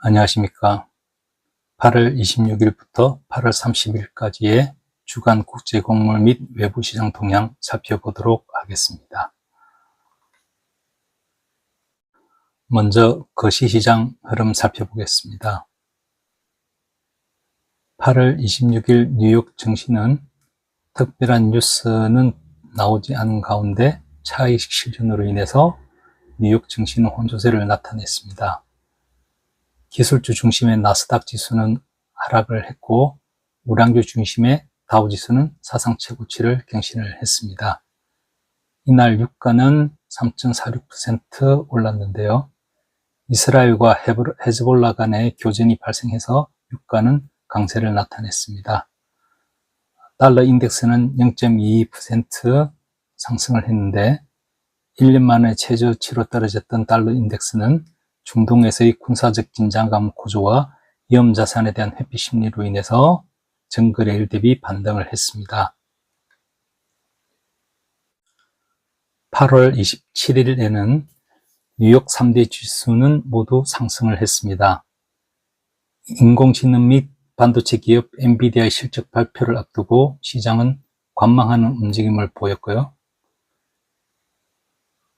안녕하십니까. 8월 26일부터 8월 30일까지의 주간 국제곡물 및 외부시장 동향 살펴보도록 하겠습니다. 먼저 거시시장 흐름 살펴보겠습니다. 8월 26일 뉴욕 증시는 특별한 뉴스는 나오지 않은 가운데 차익 실현으로 인해서 뉴욕 증시는 혼조세를 나타냈습니다. 기술주 중심의 나스닥 지수는 하락을 했고 우량주 중심의 다우 지수는 사상 최고치를 경신을 했습니다. 이날 유가는 3.46% 올랐는데요. 이스라엘과 헤즈볼라 간의 교전이 발생해서 유가는 강세를 나타냈습니다. 달러 인덱스는 0.22% 상승을 했는데 1년 만에 최저치로 떨어졌던 달러 인덱스는 중동에서의 군사적 긴장감 고조와 위험 자산에 대한 회피 심리로 인해서 전거래일 대비 반등을 했습니다. 8월 27일에는 뉴욕 3대 지수는 모두 상승을 했습니다. 인공지능 및 반도체 기업 엔비디아의 실적 발표를 앞두고 시장은 관망하는 움직임을 보였고요.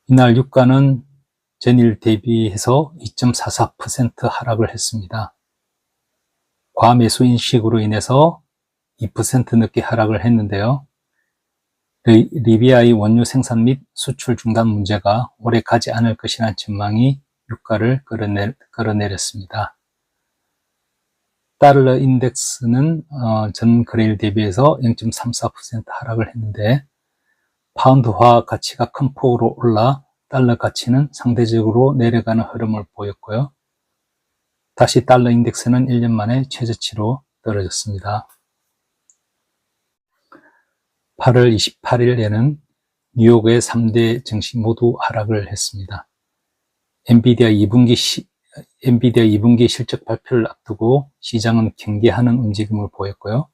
이날 유가는 전일 대비해서 2.44% 하락을 했습니다. 과매수 인식으로 인해서 2% 늦게 하락을 했는데요. 리비아의 원유 생산 및 수출 중단 문제가 오래 가지 않을 것이라는 전망이 유가를 끌어내렸습니다. 달러 인덱스는 전 거래일 대비해서 0.34% 하락을 했는데 파운드화 가치가 큰 폭으로 올라 달러 가치는 상대적으로 내려가는 흐름을 보였고요. 다시 달러 인덱스는 1년 만에 최저치로 떨어졌습니다. 8월 28일에는 뉴욕의 3대 증시 모두 하락을 했습니다. 엔비디아 2분기 실적 발표를 앞두고 시장은 경계하는 움직임을 보였고요.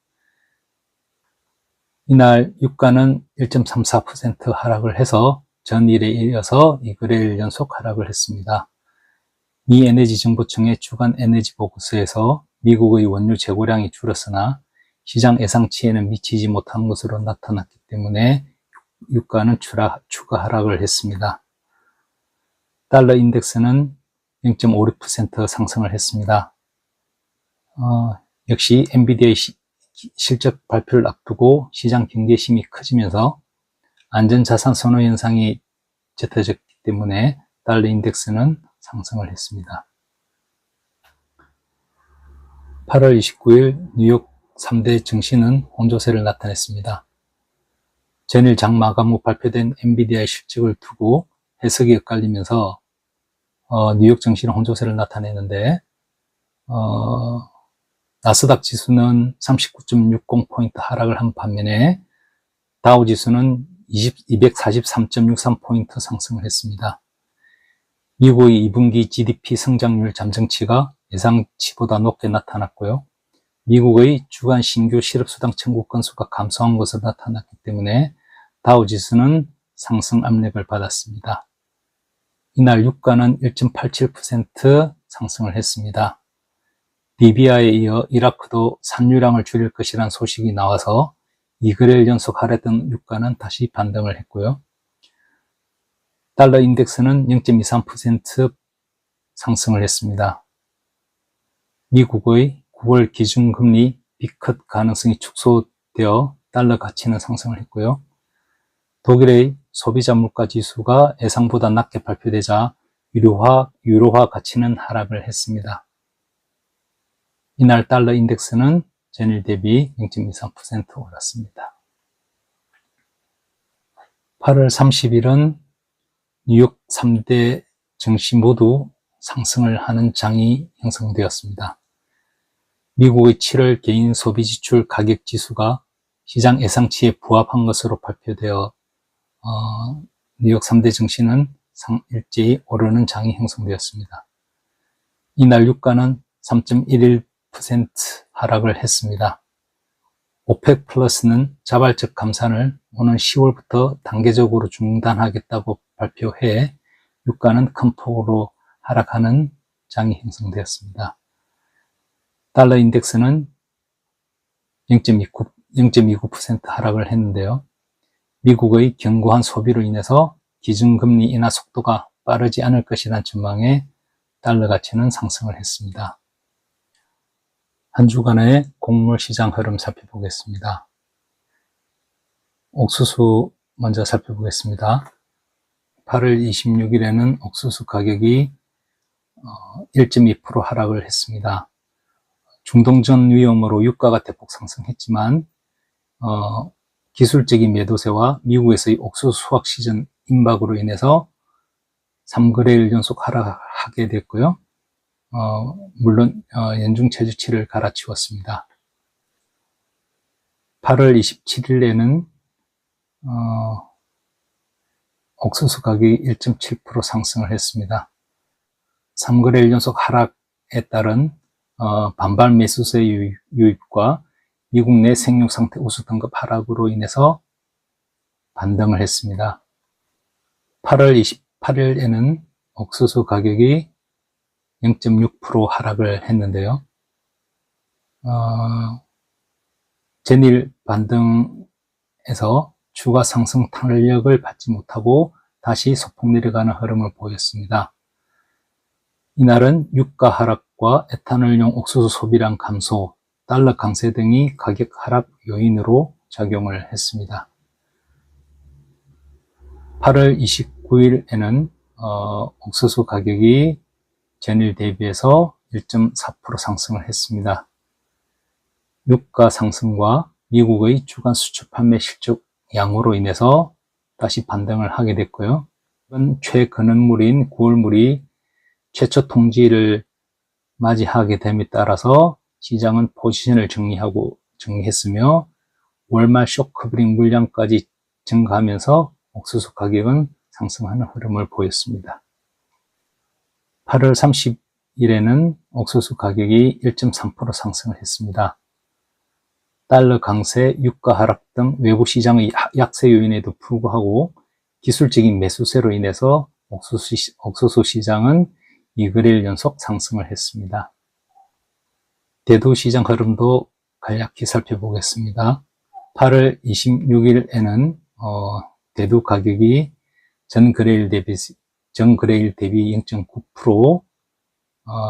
이날 유가는 1.34% 하락을 해서 전일에 이어서 이거래일 연속 하락을 했습니다. 미 에너지정보청의 주간 에너지 보고서에서 미국의 원유 재고량이 줄었으나 시장 예상치에는 미치지 못한 것으로 나타났기 때문에 유가는 추가 하락을 했습니다. 달러 인덱스는 0.56% 상승을 했습니다. 역시 엔비디아의 실적 발표를 앞두고 시장 경계심이 커지면서 안전자산 선호 현상이 짙어졌기 때문에 달러 인덱스는 상승을 했습니다. 8월 29일 뉴욕 3대 증시는 혼조세를 나타냈습니다. 전일 장 마감 후 발표된 엔비디아의 실적을 두고 해석이 엇갈리면서 뉴욕 증시는 혼조세를 나타내는데 나스닥 지수는 39.60포인트 하락을 한 반면에 다우 지수는 243.63포인트 상승을 했습니다. 미국의 2분기 GDP 성장률 잠정치가 예상치보다 높게 나타났고요. 미국의 주간 신규 실업수당 청구 건수가 감소한 것으로 나타났기 때문에 다우 지수는 상승 압력을 받았습니다. 이날 유가는 1.87% 상승을 했습니다. 리비아에 이어 이라크도 산유량을 줄일 것이라는 소식이 나와서 이거래일 연속 하락했던 유가는 다시 반등을 했고요. 달러 인덱스는 0.23% 상승을 했습니다. 미국의 9월 기준금리 B컷 가능성이 축소되어 달러 가치는 상승을 했고요. 독일의 소비자 물가 지수가 예상보다 낮게 발표되자 유로화 가치는 하락을 했습니다. 이날 달러 인덱스는 전일 대비 0.23% 올랐습니다. 8월 30일은 뉴욕 3대 증시 모두 상승을 하는 장이 형성되었습니다. 미국의 7월 개인 소비 지출 가격 지수가 시장 예상치에 부합한 것으로 발표되어 뉴욕 3대 증시는 일제히 오르는 장이 형성되었습니다. 이날 유가는 하락을 했습니다. 오펙 플러스는 자발적 감산을 오는 10월부터 단계적으로 중단하겠다고 발표해 유가는 큰 폭으로 하락하는 장이 형성되었습니다. 달러 인덱스는 0.29% 하락을 했는데요. 미국의 견고한 소비로 인해서 기준금리 인하 속도가 빠르지 않을 것이라는 전망에 달러 가치는 상승을 했습니다. 한 주간의 곡물 시장 흐름 살펴보겠습니다. 옥수수 먼저 살펴보겠습니다. 8월 26일에는 옥수수 가격이 1.2% 하락을 했습니다. 중동전 위험으로 유가가 대폭 상승했지만 기술적인 매도세와 미국에서의 옥수수 수확 시즌 임박으로 인해서 3거래일 연속 하락하게 됐고요. 물론 연중 최저치를 갈아치웠습니다. 8월 27일에는 옥수수 가격이 1.7% 상승을 했습니다. 3거래일 연속 하락에 따른 반발 매수세 유입과 미국 내 생육 상태 우수 등급 하락으로 인해서 반등을 했습니다. 8월 28일에는 옥수수 가격이 0.6% 하락을 했는데요. 전일 반등에서 추가 상승 탄력을 받지 못하고 다시 소폭 내려가는 흐름을 보였습니다. 이날은 유가 하락과 에탄올용 옥수수 소비량 감소, 달러 강세 등이 가격 하락 요인으로 작용을 했습니다. 8월 29일에는 옥수수 가격이 전일 대비해서 1.4% 상승을 했습니다. 유가 상승과 미국의 주간 수출 판매 실적 양호로 인해서 다시 반등을 하게 됐고요. 이번 최근원물인 9월물이 최초 통지를 맞이하게 됨에 따라서 시장은 포지션을 정리했으며 월말 쇼커버링 물량까지 증가하면서 옥수수 가격은 상승하는 흐름을 보였습니다. 8월 30일에는 옥수수 가격이 1.3% 상승을 했습니다. 달러 강세, 유가 하락 등 외부 시장의 약세 요인에도 불구하고 기술적인 매수세로 인해서 옥수수 시장은 2거래일 연속 상승을 했습니다. 대두 시장 흐름도 간략히 살펴보겠습니다. 8월 26일에는 대두 가격이 전 거래일 대비 0.9%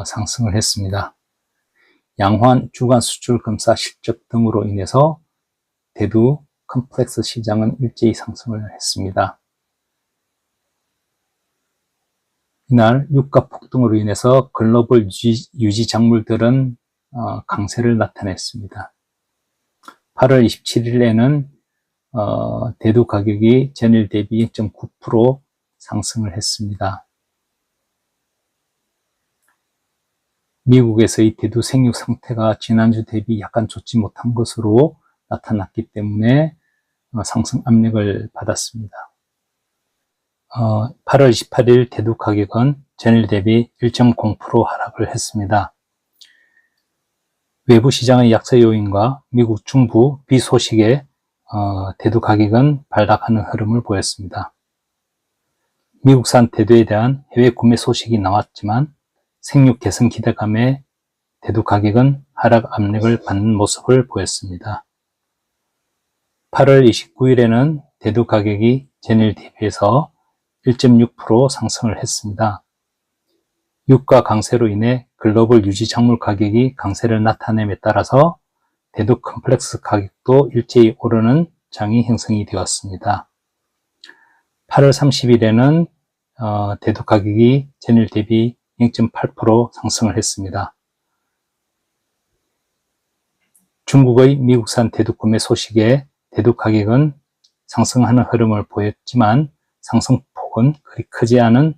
상승을 했습니다. 양호한 주간 수출 검사 실적 등으로 인해서 대두 컴플렉스 시장은 일제히 상승을 했습니다. 이날 유가 폭등으로 인해서 글로벌 유지 작물들은 강세를 나타냈습니다. 8월 27일에는 대두 가격이 전일 대비 0.9% 상승을 했습니다. 미국에서의 대두 생육 상태가 지난주 대비 약간 좋지 못한 것으로 나타났기 때문에 상승 압력을 받았습니다. 8월 28일 대두 가격은 전일 대비 1.0% 하락을 했습니다. 외부 시장의 약세 요인과 미국 중부 비소식에 대두 가격은 발락하는 흐름을 보였습니다. 미국산 대두에 대한 해외 구매 소식이 나왔지만 생육 개선 기대감에 대두 가격은 하락 압력을 받는 모습을 보였습니다. 8월 29일에는 대두 가격이 전일 대비해서 1.6% 상승을 했습니다. 유가 강세로 인해 글로벌 유지 작물 가격이 강세를 나타냄에 따라서 대두 컴플렉스 가격도 일제히 오르는 장이 형성이 되었습니다. 8월 30일에는 대두 가격이 전일 대비 0.8% 상승을 했습니다. 중국의 미국산 대두 구매 소식에 대두 가격은 상승하는 흐름을 보였지만 상승폭은 그리 크지 않은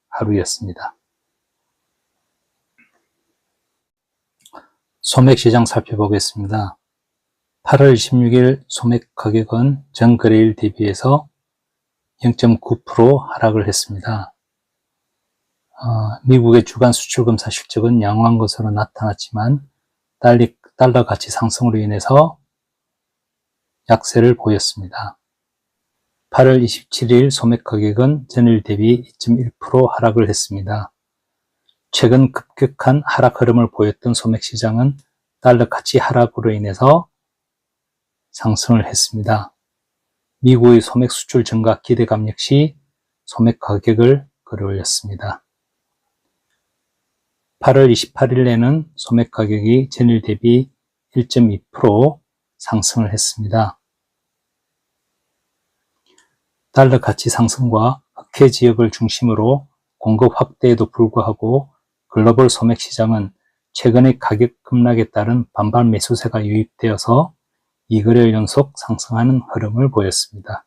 하루였습니다. 소맥 시장 살펴보겠습니다. 8월 26일 소맥 가격은 전 거래일 대비해서 0.9% 하락을 했습니다. 미국의 주간 수출 검사 실적은 양호한 것으로 나타났지만 달러 가치 상승으로 인해서 약세를 보였습니다. 8월 27일 소매 가격은 전일 대비 2.1% 하락을 했습니다. 최근 급격한 하락 흐름을 보였던 소매 시장은 달러 가치 하락으로 인해서 상승을 했습니다. 미국의 소매 수출 증가 기대감 역시 소매 가격을 끌어올렸습니다. 8월 28일에는 소매 가격이 전일 대비 1.2% 상승을 했습니다. 달러 가치 상승과 흑해 지역을 중심으로 공급 확대에도 불구하고 글로벌 소매 시장은 최근의 가격 급락에 따른 반발 매수세가 유입되어서 2거래일 연속 상승하는 흐름을 보였습니다.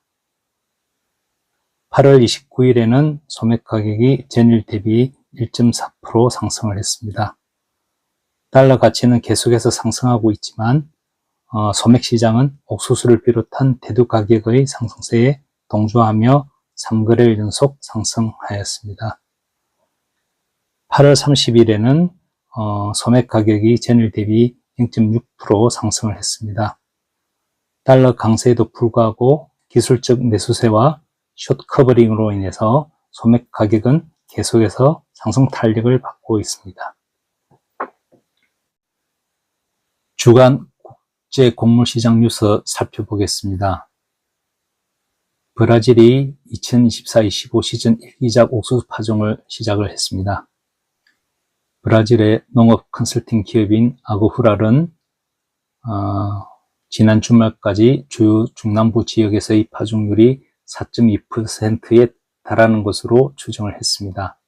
8월 29일에는 소매 가격이 전일 대비 1.4% 상승을 했습니다. 달러 가치는 계속해서 상승하고 있지만 소매 시장은 옥수수를 비롯한 대두 가격의 상승세에 동조하며 3거래일 연속 상승하였습니다. 8월 30일에는 소매 가격이 전일 대비 0.6% 상승을 했습니다. 달러 강세에도 불구하고 기술적 매수세와 숏 커버링으로 인해서 소매 가격은 계속해서 상승 탄력을 받고 있습니다. 주간 국제 곡물 시장 뉴스 살펴보겠습니다. 브라질이 2024-25 시즌 1기작 옥수수 파종을 시작을 했습니다. 브라질의 농업 컨설팅 기업인 아그후랄은 지난 주말까지 주요 중남부 지역에서의 파종률이 4.2%에 달하는 것으로 추정을 했습니다.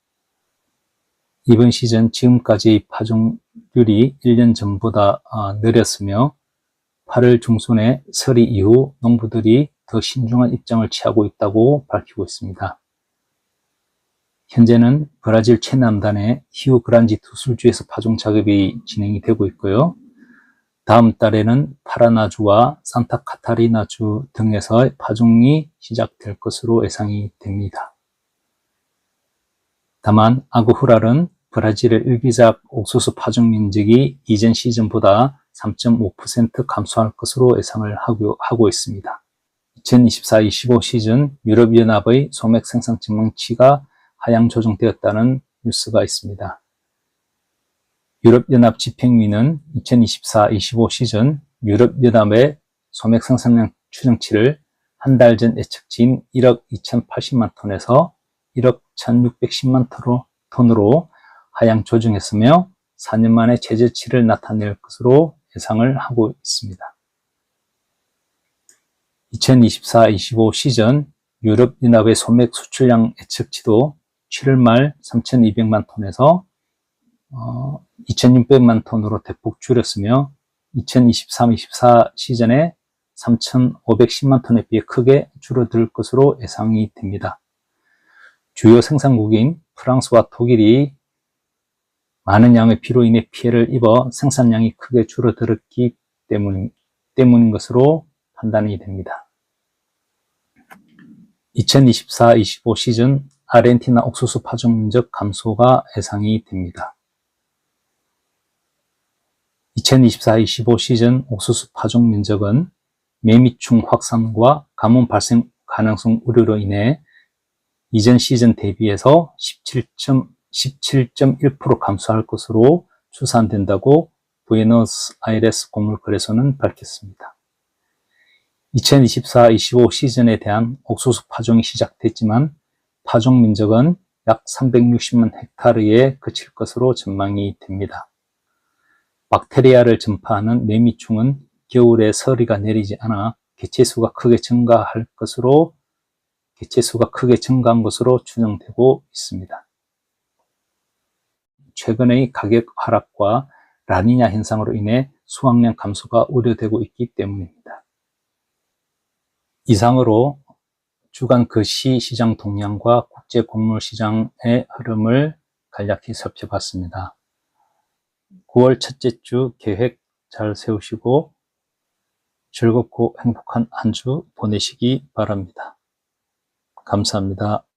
이번 시즌 지금까지의 파종률이 1년 전보다 느렸으며 8월 중순에 서리 이후 농부들이 더 신중한 입장을 취하고 있다고 밝히고 있습니다. 현재는 브라질 최남단의 히우그란지 두술주에서 파종 작업이 진행이 되고 있고요. 다음 달에는 파라나주와 산타카타리나주 등에서 파종이 시작될 것으로 예상이 됩니다. 다만 아그후랄은 브라질의 1기작 옥수수 파종 면적이 이전 시즌보다 3.5% 감소할 것으로 예상을 하고 있습니다. 2024-25 시즌 유럽연합의 소맥 생산 전망치가 하향 조정되었다는 뉴스가 있습니다. 유럽연합 집행위는 2024-25 시즌 유럽연합의 소맥 생산량 추정치를 한 달 전 예측치인 1억 2,080만 톤에서 1억 1,610만 톤으로 하향 조정했으며 4년 만에 최저치를 나타낼 것으로 예상을 하고 있습니다. 2024-25 시즌 유럽연합의 소맥 수출량 예측치도 7월 말 3,200만 톤에서 2,600만 톤으로 대폭 줄였으며 2023-24 시즌에 3,510만 톤에 비해 크게 줄어들 것으로 예상이 됩니다. 주요 생산국인 프랑스와 독일이 많은 양의 비로 인해 피해를 입어 생산량이 크게 줄어들었기 때문인 것으로 판단이 됩니다. 2024-25 시즌 아르헨티나 옥수수 파종 면적 감소가 예상이 됩니다. 2024-25 시즌 옥수수 파종 면적은 매미충 확산과 가뭄 발생 가능성 우려로 인해 이전 시즌 대비해서 17.1% 감소할 것으로 추산된다고 부에노스아이레스 곡물거래소는 밝혔습니다. 2024-25 시즌에 대한 옥수수 파종이 시작됐지만 파종 면적은 약 360만 헥타르에 그칠 것으로 전망이 됩니다. 박테리아를 전파하는 매미충은 겨울에 서리가 내리지 않아 개체수가 크게 증가한 것으로 추정되고 있습니다. 최근의 가격 하락과 라니냐 현상으로 인해 수확량 감소가 우려되고 있기 때문입니다. 이상으로 주간 거시 시장 동향과 국제 곡물 시장의 흐름을 간략히 살펴봤습니다. 9월 첫째 주 계획 잘 세우시고 즐겁고 행복한 한 주 보내시기 바랍니다. 감사합니다.